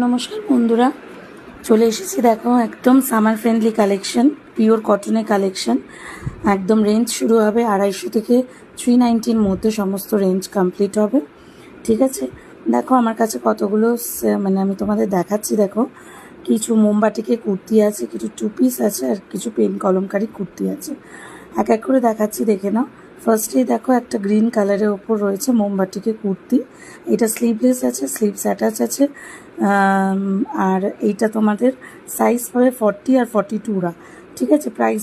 নমস্কার বন্ধুরা, চলে এসেছি দেখো একদম সামার ফ্রেন্ডলি কালেকশন, পিওর কটনের কালেকশন। একদম রেঞ্জ শুরু হবে 250 থেকে 390-র মধ্যে, সমস্ত রেঞ্জ কমপ্লিট হবে। ঠিক আছে, দেখো আমার কাছে কতগুলো আমি তোমাদের দেখাচ্ছি। দেখো কিছু মোমবাটিকে কুর্তি আছে, কিছু টু পিস আছে, আর কিছু পেন কলমকারি কুর্তি আছে। এক এক করে দেখাচ্ছি, দেখে নাও। ফার্স্টেই দেখো একটা গ্রিন কালারের ওপর রয়েছে মোমবাটিকে কুর্তি। এটা স্লিভলেস আছে, স্লিভস অ্যাটাচ আছে। আর এইটা তোমাদের সাইজ পাবে 40 আর 42রা। ঠিক আছে, প্রাইস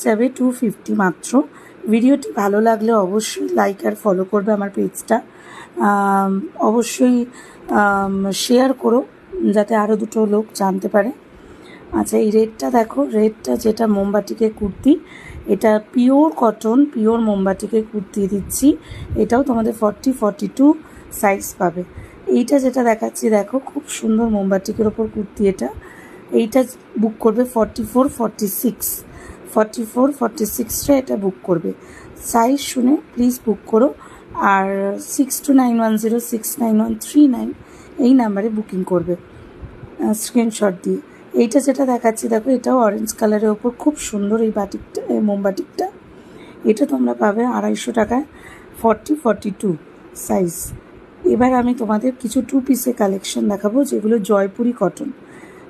যাবে 250 মাত্র। ভিডিওটি ভালো লাগলে অবশ্যই লাইক আর ফলো করবে আমার পেজটা। অবশ্যই শেয়ার করো যাতে আরও দুটো লোক জানতে পারে। আচ্ছা, এই রেডটা দেখো, রেডটা যেটা মোমবাটিকে কুর্তি, এটা পিওর কটন, পিওর মোমবাটিকে কুর্তি দিচ্ছি। এটাও তোমাদের 40-42 সাইজ পাবে। এইটা যেটা দেখাচ্ছি দেখো, খুব সুন্দর মোমবাটিকের ওপর কুর্তি। এইটা বুক করবে 44-46টা এটা বুক করবে। সাইজ শুনে প্লিজ বুক করো। আর 6291069139 এই নাম্বারে বুকিং করবে স্ক্রিনশট দিয়ে। এইটা যেটা দেখাচ্ছি দেখো, এটাও অরেঞ্জ কালারের ওপর খুব সুন্দর এই বাটিকটা, এই মোমবাটিকটা। এটা তোমরা পাবে 250 টাকায়, 40-42 সাইজ। এবার আমি তোমাদের কিছু টু পিসের কালেকশন দেখাবো, যেগুলো জয়পুরি কটন।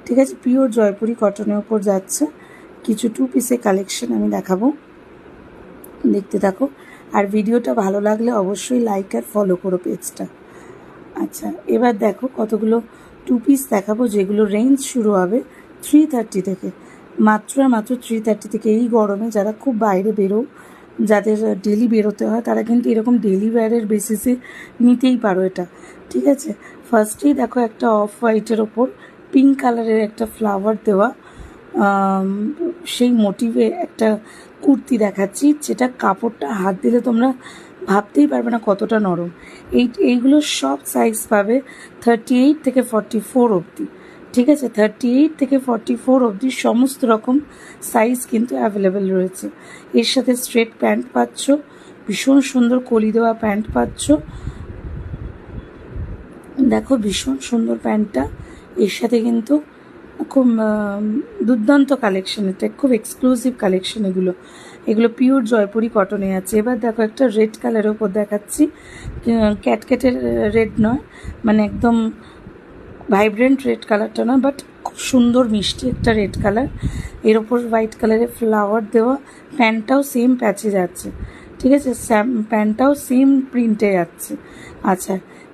ঠিক আছে, পিওর জয়পুরি কটনের ওপর যাচ্ছে। কিছু টু পিসের কালেকশন আমি দেখাবো, দেখতে থাকো। আর ভিডিওটা ভালো লাগলে অবশ্যই লাইক আর ফলো করো পেজটা। আচ্ছা, এবার দেখো কতগুলো টু পিস দেখাবো, যেগুলো রেঞ্জ শুরু হবে 330 থেকে। মাত্র 330 থেকে। এই গরমে যারা খুব বাইরে বেরো, যাদের ডেলি বেরোতে হয়, তারা কিন্তু এরকম ডেলি ওয়্যারের বেসিসে নিতেই পারো এটা। ঠিক আছে, ফার্স্টেই দেখো একটা অফ হোয়াইটের ওপর পিঙ্ক কালারের একটা ফ্লাওয়ার দেওয়া সেই মোটিভে একটা কুর্তি দেখাচ্ছি, যেটা কাপড়টা হাত দিলে তোমরা ভাবতেই পারবে না কতটা নরম। এইগুলো সব সাইজ পাবে 38 থেকে 44 অবধি। ঠিক আছে, 38 থেকে 44 অবধি সমস্ত রকম সাইজ কিন্তু অ্যাভেলেবেল রয়েছে। এর সাথে স্ট্রেট প্যান্ট পাচ্ছ, ভীষণ সুন্দর কলি দেওয়া প্যান্ট পাচ্ছ। দেখো ভীষণ সুন্দর প্যান্টটা, এর সাথে কিন্তু খুব দুর্দান্ত কালেকশন। এটা খুব এক্সক্লুসিভ কালেকশন। এগুলো পিওর জয়পুরি কটনে আছে। এবার দেখো একটা রেড কালারের ওপর দেখাচ্ছি, ক্যাটক্যাটের রেড নয়, মানে একদম ভাইব্রেন্ট রেড কালারটা নয়, বাট খুব সুন্দর মিষ্টি একটা রেড কালার। এর ওপর হোয়াইট কালারের ফ্লাওয়ার দেওয়া। প্যান্টটাও সেম প্যাচে যাচ্ছে। ঠিক আছে, প্যান্টটাও সেম প্রিন্টে যাচ্ছে। আচ্ছা,